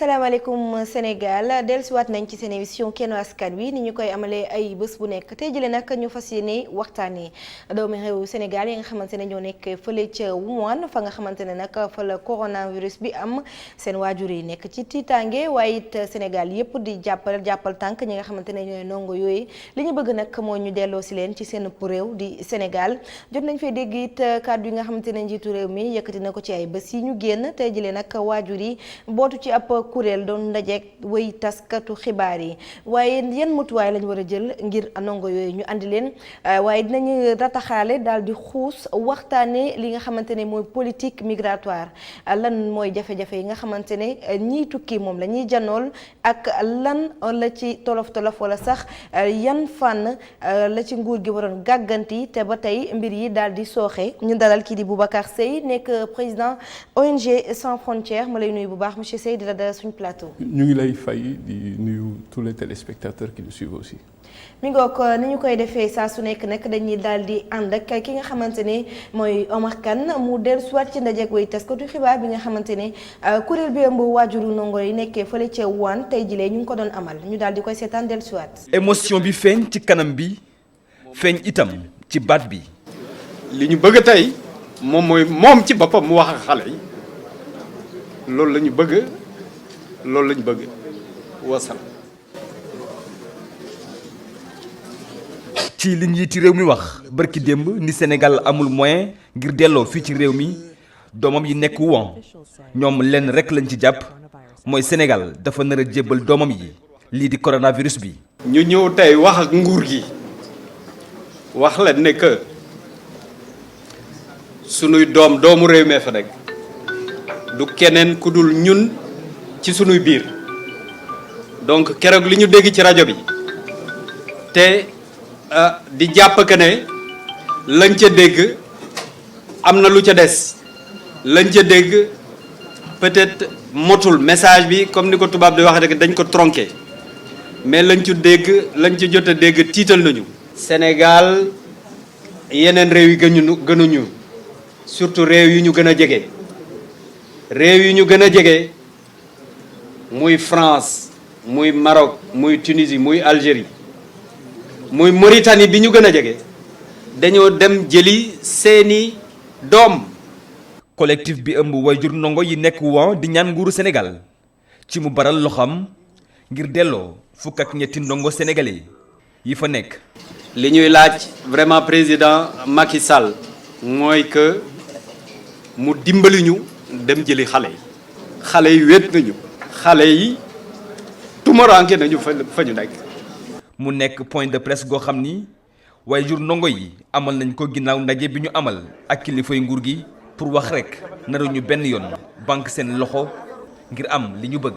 asalaamaaleykum Sénégal dellusiwaat nañ ci seen émission Kennu Askan Wi ni ñu koy amalee ay bés bu nekk tey jëlee nag ñu fas yéene waxtaanee doomi réew Sénégal yi nga xamante ne ñoo nekk fële ca Wuhan fa nga xamante ne nag fa la coronavirus bi am seen waajur yi nekk ci tiitaange waaye it Sénégal yépp di jàppal tànk ñi nga xamante ne ñooy ndongo yooyu li ñu bëgg nag moo ñu delloo si leen ci seen réew di Sénégal jot nañ fee dégg it kàddu yi nga xamante ne njiitu réew mi yëkkati na ko ci ay bés yi ñu génn tey jëlee nag waajur yi bootu ci ab kuréel doon ndajeek wéy taskatu xibaar yi waaye yan mutuwaay lañ war a jël ngir ndongo yooyu ñu andi leen waaye dinañu rataxaale daal di xuus waxtaane li nga xamante ne mooy politique migratoire lan mooy jafe-jafe yi nga xamante ne ñiy tukki moom la ñuy janool ak lan la ci tolof-tolof wala sax yan fànn la ci nguur gi waroon gàgganti te ba tey mbir yi daal di sooxe ñu dalal kii di Boubacar Seye nekk président ONG Sans Frontières ma lay nuyu bu baax monsieur Seye di la dalal suñu plateau. ñu ngi lay fay di nuyu tous les téléspectateurs qui nous suivent aussi. mi ngoog ni ñu koy defee saa su nekk nag dañuy daal di ànd ak ki nga xamante ne mooy Omar Kane mu dellusiwaat ci ndajeek way taskatu xibaar bi nga xamante ne kuréel bi ëmb waajuru ndongo yi nekkee fële ca Wuhan tey jilee ñu ngi ko doon amal ñu daal di koy seetaan dellusiwaat. émotion bi feeñ ci kanam bi feeñ itam ci baat bi. li ñu bëgg tey moom mooy moom ci boppam mu wax ak xale yi loolu la ñu bëgg. loolu lañ bëgg wasal. ci li njiiti réew mi wax barki démb ni Sénégal amul moyen ngir delloo fii ci réew mi doomam yi nekk Wuhan ñoom lenn rek lañ ci jàpp mooy Sénégal dafa nar a jébbal doomam yi lii di coronavirus bi. ñu ñëw tey wax ak nguur gi wax leen ne que sunuy doomu réew mee fa nekk du keneen ku dul ñun. ci sunuy biir donc keroog li ñu dégg ci rajo bi te di jàpp que ne lañ ca dégg am na lu ca des lañ ca dégg peut-être motul message bi comme ni ko tubaab di wax rek dañ ko tronqué mais lañ ci dégg lañ ci jot a dégg tiital nañu. Sénégal yeneen réew yi gënuñu surtout réew yi ñu gën a jege réew yi ñu gën a jege. muy France muy Maroc muy Tunisie muy Algérie muy Mauritanie bi ñu gën a jege dañoo dem jëli seeni doom. collectif bi ëmb wayjur ndongo yi nekk Wuhan di ñaan nguuru Sénégal ci mu baral loxam ngir delloo fukk ak ñetti ndongo sénégalais yi fa nekk. li ñuy laaj vraiment président Macky Sall mooy que mu dimbali ñu dem jëli xale yi. xale yi wéet nañu. xale yi tumuraanke nañu fa ñu nekk. mu nekk point de presse goo xam ni waajur ndongo yi amal nañ ko ginnaaw ndaje bi ñu amal ak kilifay nguur gi pour wax rek naruñu benn yoon banque seen loxo ngir am li ñu bëgg.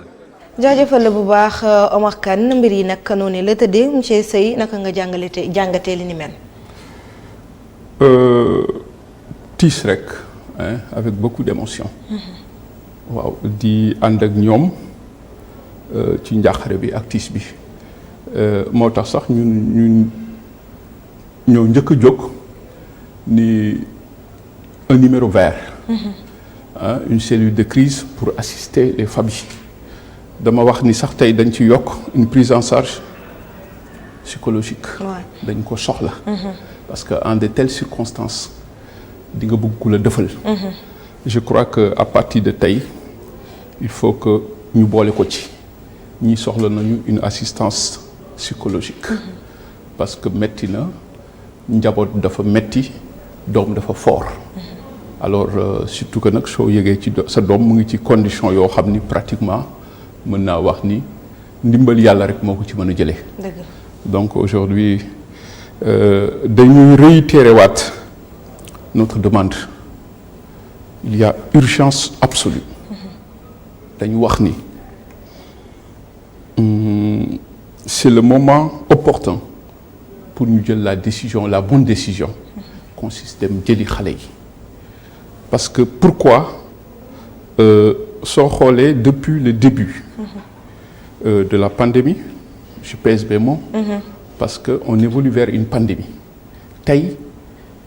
jaajëfal la bu baax Omar Kane mbir yi nag noonu la tëddee monsieur Seye naka nga jàngatee li ni mel. tiis rek avec beaucoup d'émotion. waaw di ànd ak ñoom. ci njàqare bi ak tiis bi moo tax sax ñun ñoo njëkk a jóg ni un numéro vert. Une cellule de crise pour assister les familles. dama wax ni sax tey dañ ci yokk une prise en charge psychologique. dañ ko soxla. parce que en de telles circonstances di nga bëgg ku la defal. je crois que à partir de tey il faut que ñu boole ko ci. ñi soxla nañu une assistance psychologique. parce que metti na njaboot dafa metti doom dafa fort. alors surtout que nag soo yëgee ci sa doom mu ngi ci condition yoo xam ni pratiquement mën naa wax ni ndimbal yàlla rek moo ko ci mën a jëlee. donc aujourd'hui dañuy réitérer waat notre demande. il y a urgence absolue. dañu wax ni. C'est le moment opportun pour ñu jël la décision, la bonne décision consiste dem jëli xale yi parce que pourquoi soo xoolee depuis le début de la pandémie je pèse mes mots parce que on évolue vers une pandémie tey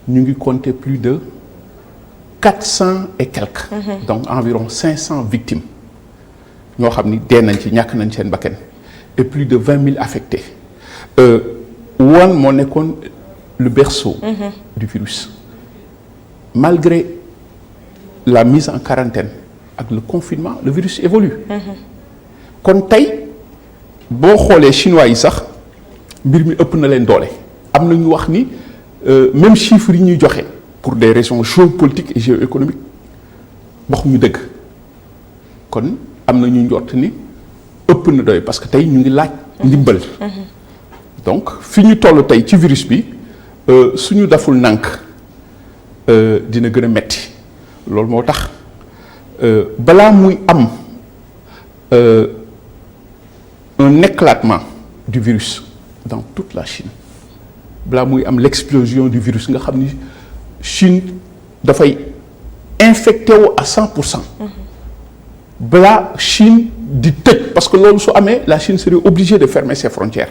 ñu ngi compter plus de 400 et quelques donc environ 500 victimes ñoo xam ni dee nañ ci ñàkk nañ seen bakkan et plus de 20 000 affectés. Wuhan moo nekkoon le berceau du virus. Malgré la mise en quarantaine ak le confinement le virus évolue. kon tey boo xoolee chinois yi sax mbir mi ëpp na leen doole. am na ñu wax ni même chiffres yi ñuy joxe pour des raisons géopolitiques et géoéconomiques waxuñu dëgg kon am na ñu njort ni ëpp na doy parce que tey ñu ngi laaj ndimbal. donc fi ñu toll tey ci virus bi suñu daful nànk dina gën a metti loolu moo tax balaa muy am un éclatement du virus dans toute la Chine balaa muy am l'explosion du virus nga xam ni Chine dafay infecté wu à 100%. balaa Chine di tëj parce que loolu su amee la Chine serait obligée de fermer ses frontières.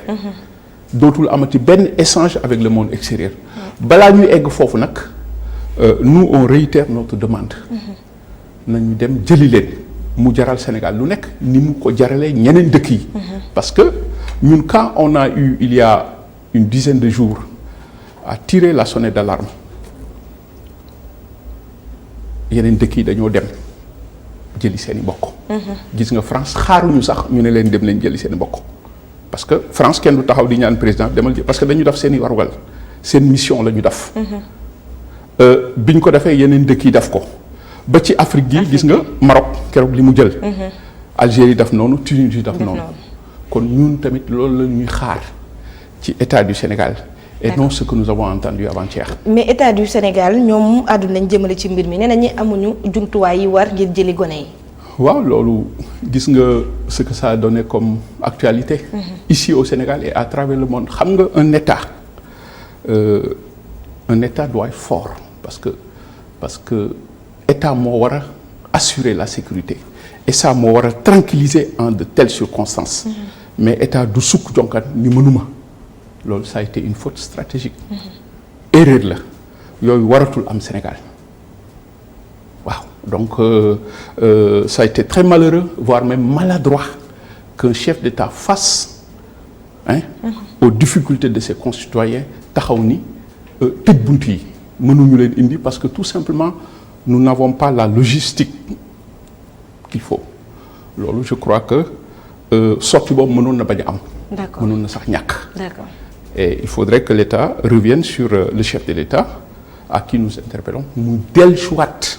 dootul amati benn échange avec le monde extérieur. balaa ñuy egg foofu nag nous on réitère notre demande. nañu dem jëli leen mu jaral Sénégal lu nekk ni mu ko jaralee ñeneen dëkk yi. parce que ñun quand on a eu il y a une dizaine de jours à tirer la sonnette d'alarme yeneen dëkk yi dañoo dem jëli seen i mbokk. gis nga France xaaruñu sax ñu ne leen dem leen jëli seen i mbokk parce que France kenn du taxaw di ñaan président demal parce que dañu def seen i warugal seen mission la ñu def. biñ ko defee yeneen dëkk yi def ko ba ci Afrique gi gis nga Maroc keroog li mu jël. Algérie def noonu Tunisie def noonu. kon ñun tamit loolu la ñuy xaar ci état du Sénégal. et non ce que nous avons entendu avant-hier. mais état du Sénégal ñoom àddu nañ jëmale ci mbir mi nee nañu amuñu jumtuwaay yi war ngir jëli gone yi. waaw loolu gis nga ce que ça a donné comme actualité. ici au Sénégal et à travers le monde xam nga un état doit être fort parce que état moo war a assurer la sécurité et ça moo war a tranquilliser en de telles circonstances. mais état du sukk jonkan ni mënuma. loolu ça a été une faute stratégique. erreur la yooyu waratul am Sénégal waaw donc ça a été très malheureux voire même maladroit qu'un chef d'État face aux difficultés de ses concitoyens taxaw ni tëj bunt yi mënuñu leen indi parce que tout simplement nous n'avons pas la logistique qu'il faut loolu je crois que sortie boobu mënoon na bañ a am. d'accord mënoon na sax ñàkk. d'accord. Et il faudrait que l'État revienne sur le chef de l'État à qui nous interpellons mu dellusiwaat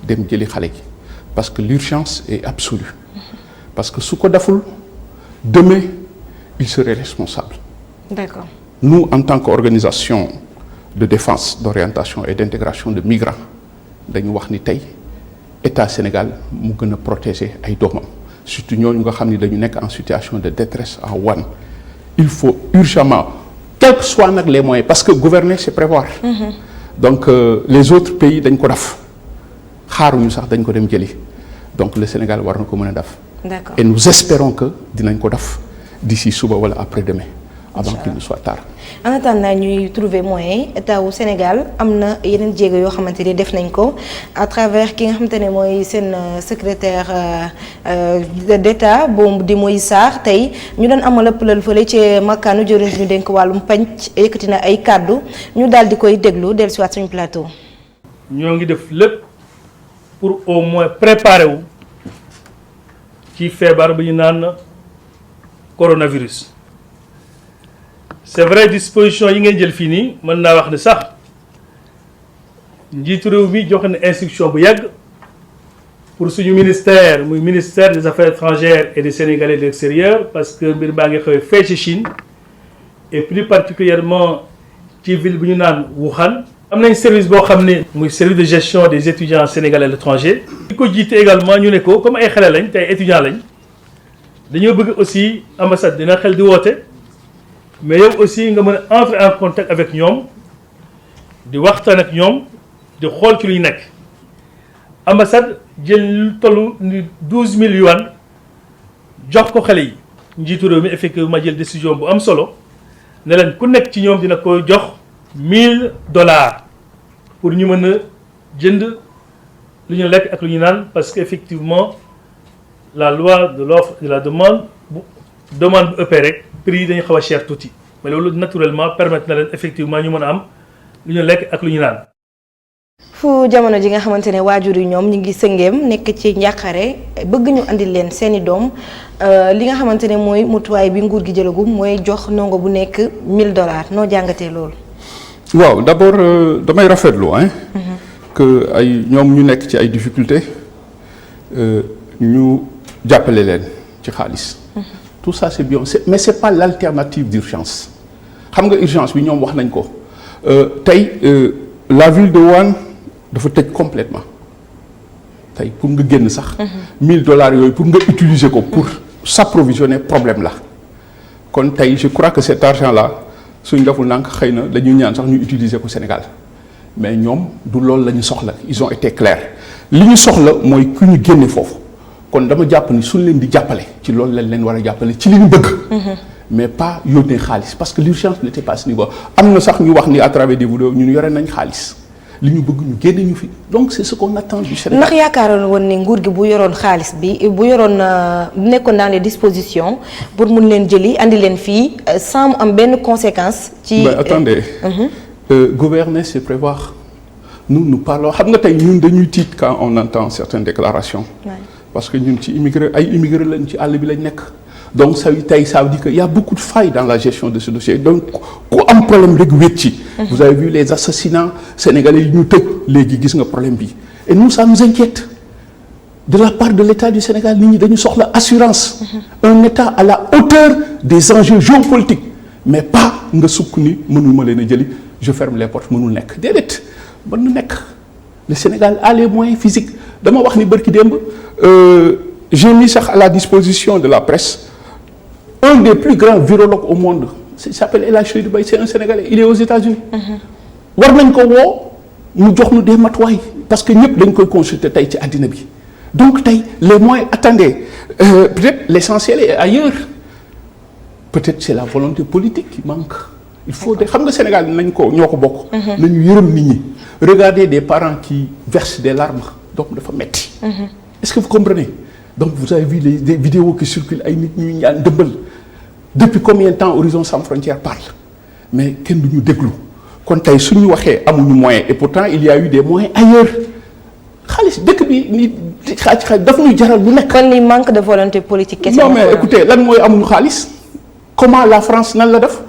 dem jëli xale gi parce que l'urgence est absolue parce que su ko deful demain il serait responsable. D'accord. Nous en tant qu'organisation de défense d'orientation et d'intégration de migrants dañu wax ni tey État Sénégal mu gën a protéger ay doomam surtout ñooñu nga xam ni dañu nekk en situation de détresse à Wuhan. Il faut urgemment quels que soient nag les moyens parce que gouverner c'est prévoir. donc les autres pays dañ ko def xaaruñu sax dañ ko dem jëli donc le Sénégal war na ko mën a def. D'accord. Et nous espérons que dinañ ko def d'ici suba wala après-demain. avant qu'il ne soit tard. En attendant ñuy trouver moyen état wu Sénégal am na yeneen jéego yoo xamante ni def nañ ko à travers ki nga xamante ne mooy seen secrétaire d'État boobu di Moïse Sarr tey ñu doon amal ëpp lal fële ci makkaanu jëriñ ñu dénk wàllum penc yëkkati na ay kàddu ñu daal di koy déglu dellusiwaat suñu plateau. ñoo ngi def lépp pour au moins préparer wu ci feebar bi ñu naan coronavirus. C'est vrai disposition yi ngeen jël fii nii mën naa wax ne sax njiitu réew mi joxe na instruction bu yàgg pour suñu ministère muy ministère des affaires étrangères et des Sénégalais de l'extérieur parce que mbir baa ngi xew fee ci Chine et plus particulièrement ci ville bu ñu naan Wuhan. am nañ service boo xam ne muy service de gestion des étudiants sénégalais à l'étranger. di ko jiite également ñu ne ko comme ay xale lañ te ay étudiants lañ dañoo bëgg aussi ambassade dina xel di woote. mais yow aussi nga mën a entrer en contact avec ñoom di waxtaan ak ñoom di xool ci lu ñu nekk ambassade jël lu tollu ni 12 000 yuan jox ko xale yi njiitu réew mi effectivement jël décision bu am solo ne leen ku nekk ci ñoom dina ko jox $1000 pour ñu mën a jënd lu ñu lekk ak lu ñu naan parce que effectivement la loi de l'offre et de la demande bu demande bu ëppee rek prix yi dañu xaw a cher tuuti mais loolu naturellement permettre na leen effectivement ñu mën a am lu ñu lekk ak lu ñu naan. fu jamono ji nga xamante ne waajur yi ñoom ñu ngi sëngeem nekk ci njàqare bëgg ñu andil leen seeni doom li nga xamante ne mooy mutuwaay bi nguur gi jëlagum mooy jox ndongo bu nekk $1000 noo jàngatee loolu. waaw d'abord damay rafetlu que ay ñoom ñu nekk ci ay difficultés ñu jàppale leen ci xaalis. tout ça c'est bien mais c'est pas l'alternative d'urgence xam nga urgence bi ñoom wax nañ ko tey la ville de Wuhan dafa tëj complètement tey pour nga génn sax. $1000 yooyu pour nga utiliser ko pour s'approvisionner problème la kon tey je crois que cet argent là suñ deful nànk xëy na dañuy ñaan sax ñu utiliser ko Sénégal mais ñoom du loolu la ñu soxla ils ont été clairs li ñu soxla mooy ku ñu génne foofu kon dama jàpp ni suñ leen di jàppale ci loolu lañ leen war a jàppale ci li ñu bëgg. mais pas yónnee xaalis parce que l'urgence n'était pas à ce niveau am na sax ñu wax ni à travers des vidéos ñun yore nañ xaalis li ñu bëgg ñu génne ñu fi donc c'est ce qu'on attend du Sénégal. ndax yaakaaroon woon ni nguur gi bu yoroon xaalis bi bu yoroon nekkoon dans les dispositions pour mun leen jëli andi leen fii sans mu am benn conséquence. ci mais attendez. Gouverner c'est prévoir nous parlons xam nga tey ñun dañuy tiit quand on entend certaines déclarations. Ouais. parce que ñun ci immigré ay immigré lañ ci àll bi lañ nekk. donc ça veut dire qu'il y a beaucoup de failles dans la gestion de ce dossier donc ku am problème rek wét ci. vous avez vu les assassinats sénégalais yi ñu tëj léegi gis nga problème bi et nous ça nous inquiète de la part de l'État du Sénégal nit ñi dañu soxla assurance. un État à la hauteur des enjeux géopolitiques mais pas nga sukk ni mënul ma leen a jëli je ferme les portes mënul nekk déedéet mën na nekk le Sénégal a les moyens physiques dama wax ni bërki démb j'ai mis sax à la disposition de la presse. Un des plus grands virologues au monde il s'appelle El Hadj Seydou Baye c'est un Sénégalais il est aux États-Unis war nañ ko woo mu jox ñu des matuwaay parce que ñëpp dañ koy consulter tey ci àddina bi donc tey les moyens attendez peut-être l'essentiel est ailleurs peut-être c'est la volonté politique qui manque il faut de xam nga Sénégal nañ ko ñoo ko bokk nañu yërëm nit ñi regardez des parents qui versent des larmes donc dafa metti est-ce que vous comprenez donc vous avez vu des vidéos qui circulent ay nit ñuy ñaan dëmbal depuis combien de temps Horizon Sans Frontières parle mais kenn du ñu déglu kon tey suñu waxee amuñu moyen et pourtant il y a eu des moyens ailleurs xaalis dëkk bi ni xaaj daf ñuy jaral lu nekk. kon li manque de volonté politique. kese non mais écoutez lan mooy amuñu xaalis comment la France nan la def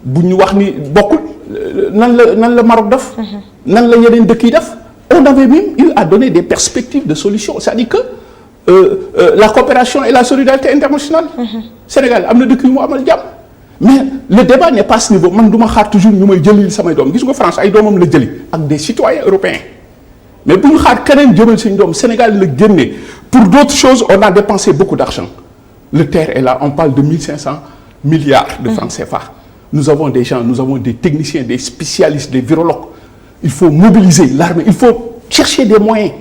bu ñu wax ni bokkul nan la Maroc def. nan la yeneen dëkk yi def on avait même eu à donner des perspectives de solution c'est-à-dire que. La coopération et la solidarité internationale. Sénégal am na dëkk yu mu amal jàmm. mais le débat n'est pas à ce niveau man du ma xaar toujours ñu may jëlil samay doom gis nga France ay doomam la jëli ak des citoyens européens mais bu ñu xaar keneen jëmal suñu doom Sénégal la génne pour d'autres choses on a dépensé beaucoup d'argent le TER est là on parle de 1500 milliards de francs CFA. nous avons des gens nous avons des techniciens des spécialistes des virologues il faut mobiliser l'armée il faut chercher des moyens.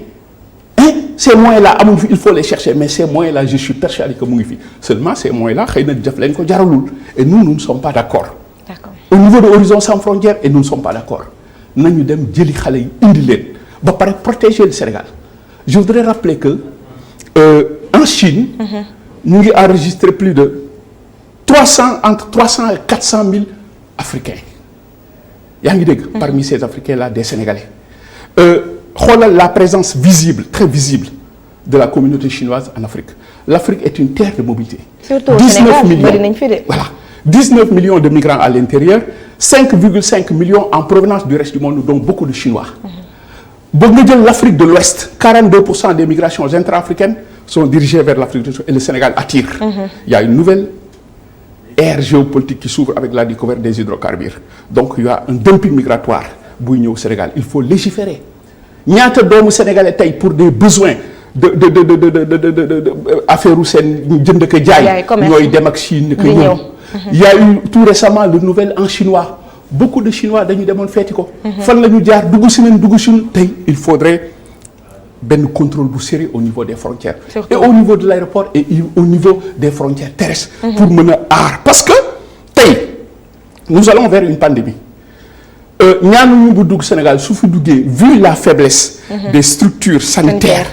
Ces moyens-là amuñu fi il faut les chercher mais ces moyens-là je suis persuadé que mu ngi fi seulement ces moyens-là xëy na def leen ko jaralul et nous ne sommes pas d'accord. D'accord. Au niveau de Horizon Sans Frontières et nous ne sommes pas d'accord nañu dem jëli xale yi indi leen ba pare protéger le Sénégal je voudrais rappeler que en Chine. ñu ngi enregistré plus de entre 300 et 400 000 Africains yaa ngi dégg. Parmi ces Africains-là des Sénégalais. Xoolal la présence visible très visible de la communauté chinoise en Afrique l'Afrique est une terre de mobilité. surtout au Sénégal bari nañ fi de. Voilà 19 millions de migrants à l'intérieur 5,5 millions en provenance du reste du monde dont beaucoup de Chinois. ba nga jël l'Afrique de l'Ouest 42% des migrations intra-africaines sont dirigées vers l'Afrique de l'Ouest et le Sénégal attire. Il y a une nouvelle ère géopolitique qui s'ouvre avec la découverte des hydrocarbures donc il y a un dumping migratoire buy ñëw Sénégal il faut légiférer. ñaata doomu sénégalais tey pour des besoins de affaire u seen jënd ko jaay ñooy dem ak Chine ko ñëw il y a eu tout récemment le nouvel an chinois beaucoup de Chinois dañu demoon feeti ko fan la ñu jaar dugg si nañ dugg si tey il faudrait benn contrôle bu sérieux au niveau des frontières et au niveau de l'aéroport et au niveau des frontières terrestres pour mën a aar parce que tey nous allons vers une pandémie ñaanuñu bu dugg Sénégal su fi duggee vu la faiblesse des structures sanitaires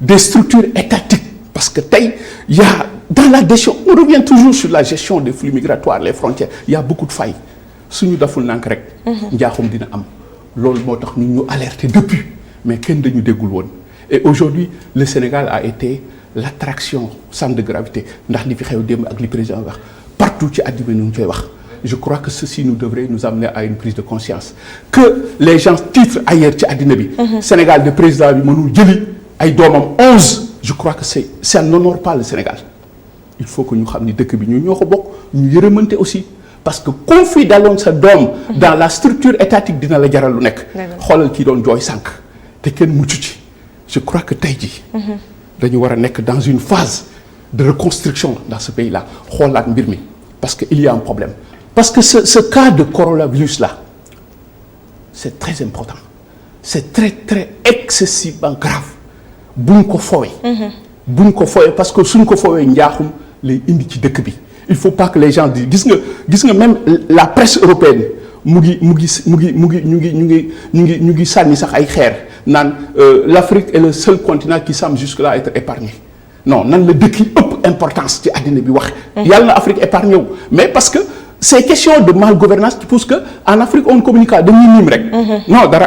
des structures étatiques parce que tey y a dans la gestion on revient toujours sur la gestion des flux migratoires les frontières il y a beaucoup de failles suñu deful nànk rek. njaaxum dina am loolu moo tax ñu alerter depuis mais kenn dañu déggul woon et aujourd'hui le Sénégal a été l'attraction centre de gravité ndax li fi xew démb ak li président wax partout ci àddina ñu ngi koy wax. Je crois que ceci nous devrait nous amener à une prise de conscience que les gens titrent ailleurs ci àddina bi. Sénégal de président bi mënul jëli ay doomam 11. Je crois que ça n'honore pas le Sénégal il faut que ñu xam ni dëkk bi ñu ñoo ko bokk ñu yërëmante aussi parce que conflit daloon sa doom. dans la structure étatique dina la jaral lu nekk. xoolal kii doon jooy sànq te kenn mucc ci je crois que tey jii. dañu war a nekk dans une phase de reconstruction dans ce pays là xoolaat mbir mi parce que il y a un problème. Parce que ce cas de coronavirus-là, c'est très important. C'est très, très excessivement grave. buñ ko fowee. buñ ko fowee parce que suñ ko fowee njaaxum lay indi ci dëkk bi. Il faut pas que les gens disent gis nga même la presse européenne ñu ngi sànni sax ay xeer naan l'Afrique est le seul continent qui semble jusque-là être épargné. non nan la dëkk yi ëpp importance ci àddina bi wax. yàlla na Afrique épargné wu mais parce que. ces questions de malgouvernance qui poussent que en Afrique on communique dañuy niim rek. non dara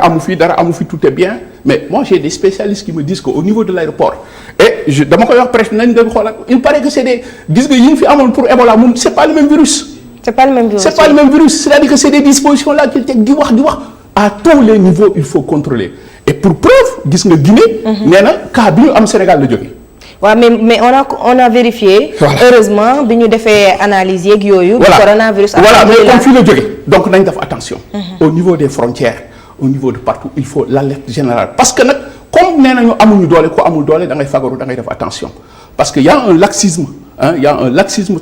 amu fi tout est bien mais moi j'ai des spécialistes qui me disent que au niveau de l'aéroport et dama koy wax presque nañ dem xoolaat il paraît que c'est des gis nga yi ñu fi amoon pour Ebola moom c'est pas le même virus. c'est pas le même virus c'est-à-dire que c'est des dispositions là qui teg di wax à tous les niveaux il faut contrôler et pour preuve gis nga Guinée. nee na cas bi ñu am Sénégal la jógee. waaw mais on a vérifié. Voilà. Heureusement bi ñu defee analyse yeeg yooyu. voilà coronavirus. voilà mais comme fii la jógee donc nañ def attention. au niveau des frontières au niveau de partout il faut l'alerte générale parce que nag comme nee nañu amuñu doole ku amul doole da ngay fagaru da ngay def attention parce que y a un laxisme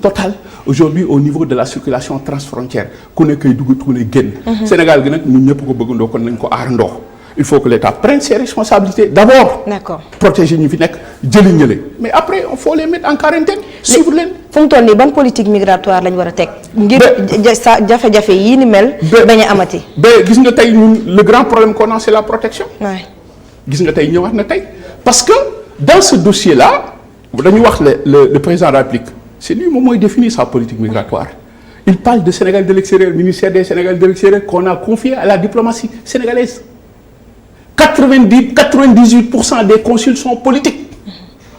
total aujourd'hui au niveau de la circulation transfrontière ku ne kay dugg ku ne génn. Sénégal gi nag ñun ñëpp ko bëggandoo kon nañ ko aarandoo. il faut que l'État prenne ses responsabilités d'abord. D'accord. Protéger ñu fi nekk jëli ñële mais après il faut les mettre en quarantaine. suivre leen. fu mu toll nii ban politique migratoire lañ war a teg. ngir jafe-jafe yii ni mel. bañ a amati. gis nga tey ñun le grand problème qu'on a c'est la protection. waay gis nga tey ñëwaat na tey parce que dans ce dossier là dañu wax le président de la République c'est lui moom mooy définir sa politique migratoire. il parle de Sénégal de l'extérieur ministère des Sénégal de l'extérieur qu'on a confié à la diplomatie sénégalaise. 98% des consuls sont politiques.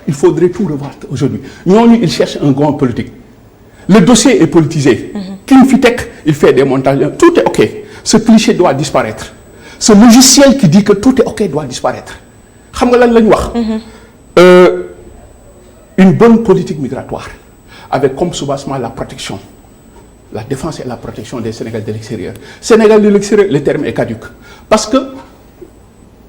Il faudrait tout revoir aujourd'hui. Ñooñu il cherche un grand politique. Le dossier est politisé. Ki ñu fi teg il fait des montages. Tout est OK. Ce cliché doit disparaître. Ce logiciel qui dit que tout est OK doit disparaître. Xam nga lan la ñu wax. Une bonne politique migratoire avec comme soubassement la protection. La défense et la protection des Sénégalais de l'extérieur. Sénégal de l'extérieur, le terme est caduc. Parce que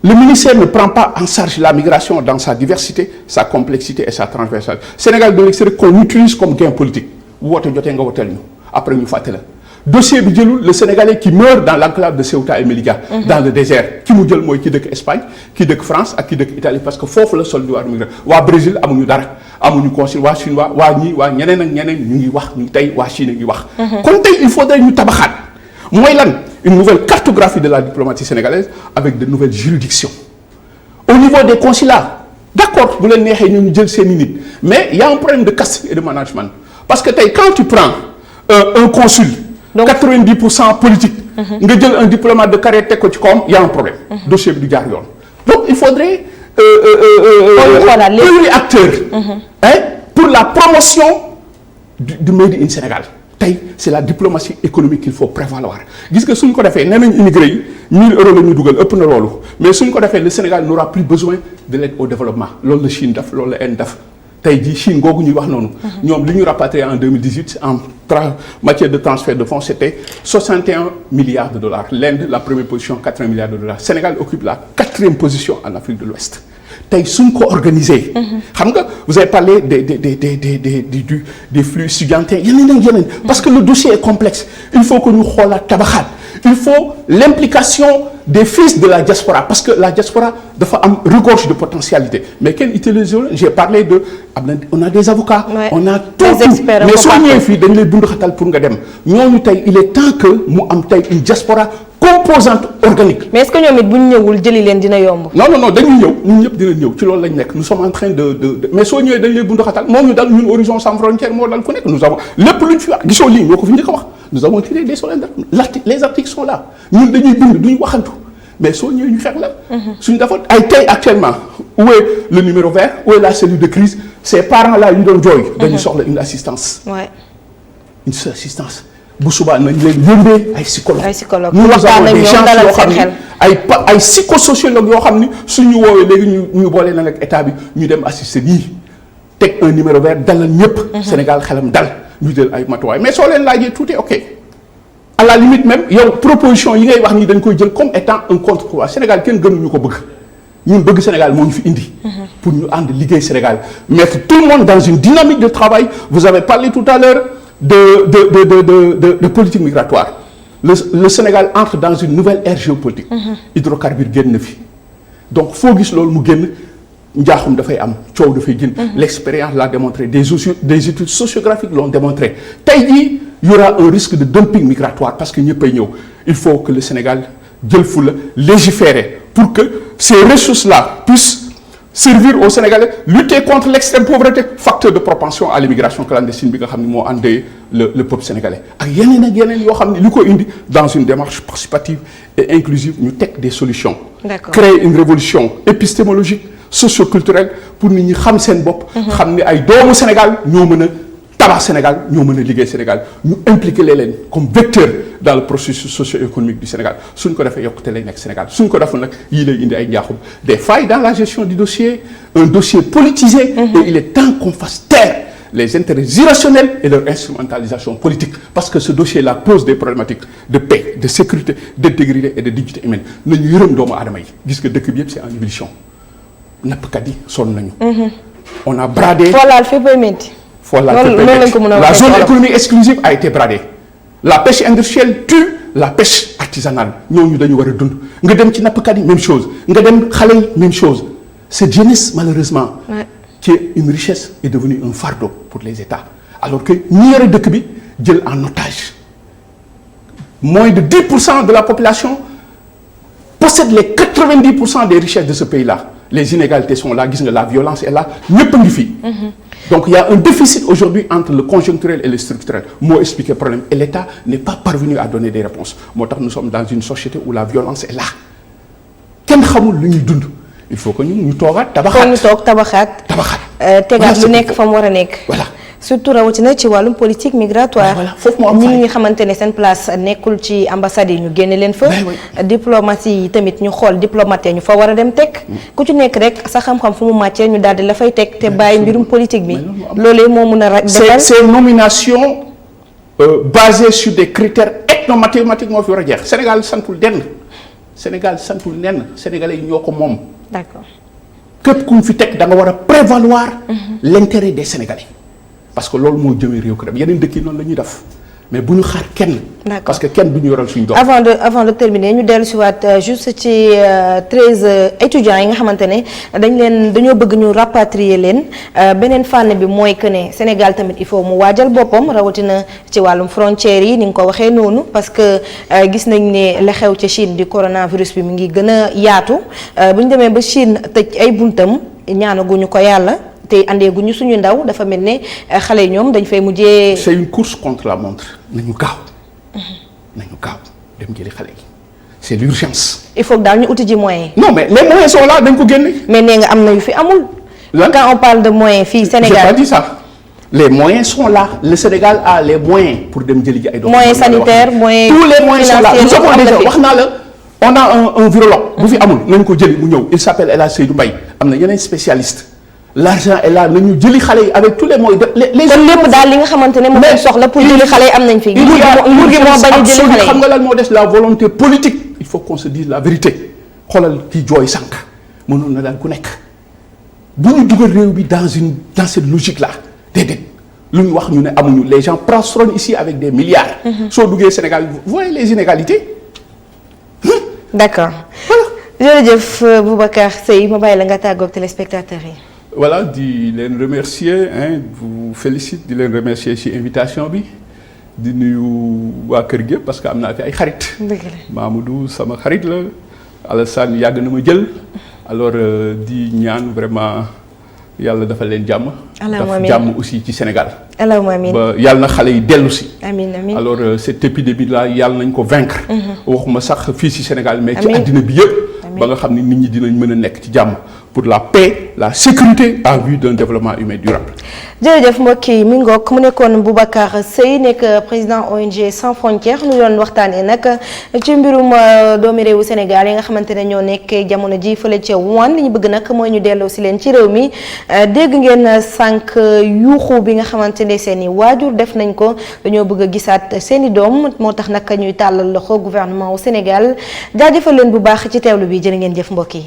le ministère ne prend pas en charge la migration dans sa diversité, sa complexité et sa transversalité. Sénégal de l'extérieur qu'on utilise comme gain politique. Woote jotee nga woteel ñu après ñu fàtte la. dossier bi jëlul le Sénégalais qui meurt dans l'enclave de Ceuta et Melilla. Dans le désert ki mu jël mooy ki dëkk Espagne ki dëkk France ak ki dëkk Italie parce que foofu la sol di waa migration waa Brésil amuñu dara amuñu consul waa Chine waa ñeneen ak ñeneen ñu ngi wax ñu tey waa Chine ngi wax. kon tey il faudrait ñu tabaxaat mooy lan. Une nouvelle cartographie de la diplomatie sénégalaise avec de nouvelles juridictions. Au niveau des consulats, d'accord, vous l'avez dit, c'est nit, mais il y a un problème de casting et de management. Parce que quand tu prends un consul, donc, 90% politique, un diplomate de carrière, il y a un problème. Dossier du Garion. Donc il faudrait acteurs pour la promotion du Made in Sénégal. C'est la diplomatie économique qu'il faut prévaloir gis nga suñ ko defee nee nañ immigré yi 1000 euros la ñu dugal ëpp na loolu mais suñ ko defee le Sénégal n'aura plus besoin de l'aide au développement loolu la Chine def loolu la Inde def tey jii Chine googu ñuy wax noonu. ñoom li ñu rapatrié en 2018 en matière de transfert de fonds c'était 61 milliards de dollars l'Inde la première position 80 milliards de dollars Sénégal occupe la 4e position en Afrique de l'Ouest tey suñ ko organisé. xam nga vous avez parlé des flux estudiantins yeneen parce que le dossier est complexe il faut que ñu xoolaat tabaxaat il faut l'implication des fils de la diaspora parce que la diaspora dafa am regorge de potentialité mais kenn utilise j'ai parlé de on a des avocats. Ouais. On a tout mais soo ñëwee fii dañ lay bund xatal pour nga dem ñooñu tey il est temps que mu am tey une diaspora composante organique. mais est-ce que ñoom it bu ñu ñëwul jëli leen dina yomb. non dañuy ñëw ñun ñëpp dina ñëw ci loolu lañ nekk nous sommes en train de mais soo ñëwee dañ lay bunduxatal moom ñu dal ñun Horizon Sans Frontières moo dal ku nekk nous avons lépp luñ fi wax gisoo lii ñoo ko fi njëkk a wax nous avons tiré des soldats les articles sont là ñun dañuy bind duñu waxantu mais soo ñëwee ñu fekk la. suñu defoon ay tey actuellement où est le numéro vert où est la cellule de crise ces parents là yu doon jooy. dañu soxla une assistance. une assistance. bu subaa nañ leen yóbbee ay psychologues. ñu waxtaan ak ñoom dalal seen xel ay psychosociologues yoo xam ni suñu woowee léegi ñu boole na ak état bi ñu dem assister nii teg un numéro vert dalal ñëpp. Sénégal xelam dal ñu jël ay matuwaay mais soo leen laajee tout est ok. à la limite même yow proposition yi ngay wax ni dañ koy jël comme étant un contre-pouvoir Sénégal kenn gënuñu ko bëgg ñun bëgg Sénégal moo ñu fi indi. pour ñu ànd liggéey Sénégal mettre tout le monde dans une dynamique de travail vous avez parlé tout à l'heure de politique migratoire le Sénégal entre dans une nouvelle ère géopolitique. hydrocarbures génn na fi donc foo gis loolu mu génn njaaxum dafay am coow dafay génn. l'expérience l'a démontré des études sociographiques l'ont démontré tey jii y aura un risque de dumping migratoire parce que ñëppay ñëw il faut que le Sénégal jël fu la légiférer pour que ces ressources-là puissent servir aux Sénégalais lutter contre l'extrême pauvreté facteur de propension à l'immigration clandestine bi nga xam ne moo àndee le peuple sénégalais ak yeneen yoo xam ne li ko indi dans une démarche participative et inclusive ñu teg des solutions. D'accord. Créer une révolution épistémologique socio-culturelle pour nit ñi xam seen bopp. xam ne ay doomu Sénégal ñoo mën a tabax Sénégal ñoo mën a liggéey Sénégal ñu impliquer leen comme vecteur dans le processus socio-économique du Sénégal suñ ko defee yokkute lay nekk Sénégal suñ ko deful nag yii lay indi ay njaaxum des failles dans la gestion du dossier un dossier politisé. Et il est temps qu'on fasse taire les intérêts irrationnels et leur instrumentalisation politique parce que ce dossier-là pose des problématiques de paix de sécurité d'intégrité et de dignité humaine nañu yërëm doomu aadama yi gis nga dëkk bi yëpp c'est en ébullition nappkat yi sonn nañu. on a bradé. La zone économique exclusive a été bradée. La pêche industrielle tue la pêche artisanale ñooñu dañu war a dund nga dem ci nappkat yi même chose nga dem xale yi même chose cette jeunesse malheureusement. qui est une richesse est devenue un fardeau pour les États alors que ñi yore dëkk bi jël en otage moins de 10% de la population possède les 90% des richesses de ce pays-là les inégalités sont là gis nga la violence est là ñëpp a ngi fi. Donc il y a un déficit aujourd'hui entre le conjoncturel et le structurel moo expliquer problème et l'État n'est pas parvenu à donner des réponses moo tax nous sommes dans une société où la violence est là kenn xamul lu ñuy dund il faut que ñu toogaat tabaxaat. ñu toog tabaxaat. tegaat lu nekk fa mu war a nekk. voilà surtout rawatina ci wàllum politique migratoire. voilà foofu moo am ñi xamante ne seen place nekkul ci ambassade yi ñu génne leen fa. diplomatie yi tamit ñu xool diplomate ñu fa war a dem teg. ku ci nekk rek sa xam-xam fu mu màccee ñu daal di la fay teg te bàyyi mbirum politique bi. loolee moo mun a defal ces nominations basées sur des critères ethno-mathématiques moo fi war a jeex Sénégal santul denn Sénégal santul nenn Sénégalais yi ñoo ko moom. D'accord. képp ku ñu fi teg da nga war a prévaloir l'intérêt des Sénégalais parce que loolu moo jëmee réew këram yeneen dëkk yi noonu la ñuy def mais bu ñu xaar kenn. parce que kenn du ñu yoral suñu doom. avant de terminer ñu dellu si waat juste ci 13 étudiants yi nga xamante ne dañoo bëgg ñu rapatrier leen beneen fànn bi mooy que ne Sénégal tamit il faut mu waajal boppam rawatina ci wàllum frontières yi ni nga ko waxee noonu parce que gis nañ ne la xew ca Chine di coronavirus bi mu ngi gën a yaatu bu ñu demee ba Chine tëj ay buntam ñaanaguñu ko yàlla. te andeeguñu suñu ndaw dafa mel ne xale yi ñoom dañ fay mujjee. c'est une course contre la montre nañu gaaw dem jëli xale yi c'est l'urgence. il faut que daal ñu uti ji moyens. non mais les moyens sont là dañ ko génne. mais nee nga am na yu fi amul. quand on parle de moyens fii Sénégal j'ai pas dit ça. les moyens sont là le Sénégal a les moyens pour dem jëli ji ay doom. moyens sanitaires moyens tous les moyens sont là nous avons déjà wax naa la on a un virologue. bu fi amul nañu ko jëli mu ñëw il s'appelle El Hadj Seydou Mbaye am na yeneen spécialiste. l'argent est là nañu jëli xale yi avec tous les moyens les kon lépp daal li nga xamante ne moom lañ soxla pour jëli xale yi am nañ fi. nguur gi moo bañ a jëli xale yi xam nga lan moo des la volonté politique il faut qu'on se dise la vérité xoolal kii jooy sànq mënoon na daal ku nekk bu ñu dugal réew bi dans cette logique là déedéet lu ñu wax ñu ne amuñu les gens prospèrent ici avec des milliards. soo duggee Sénégal vous voyez les inégalités. d'accord jërëjëf Boubacar Seye ma bàyyi la nga tàggoog téléspectateurs yi. voilà di leen remercier vous félicite di leen remercier ci invitation bi di nuyu waa kër gi parce que am naa fi ay xarit. dëgg la Mamadou sama xarit la Alassane yàgg na ma jël alors di ñaan vraiment yàlla dafa leen jàmm. daf jàmm aussi ci Sénégal. allahumma amiin ba yàlla na xale yi dellu si. amiin amiin alors cette épidémie là yàlla nañ ko vaincre. waxuma sax fii ci Sénégal mais ci àddina bi yëpp. ba nga xam ni nit ñi dinañ mën a nekk ci jàmm pour la paix la sécurité en vue d'un développement humain durable. jërëjëf mbokk yi mi ngoog mu nekkoon Boubacar Seye nekk président ONG Sans Frontières ñu doon waxtaanee nag ci mbirum doomi réewu Sénégal yi nga xamante ne ñoo nekk jamono ji fële ca Wuhan li ñu bëgg nag mooy ñu delloo si leen ci réew mi dégg ngeen sànq yuuxu bi nga xamante ne seen i waajur def nañ ko dañoo bëgg a gisaat seen i doom moo tax nag ñuy tàllal loxo gouvernement wu Sénégal jaajëfal leen bu baax ci teewlu bi jërë ngeen jëf mbokk yi.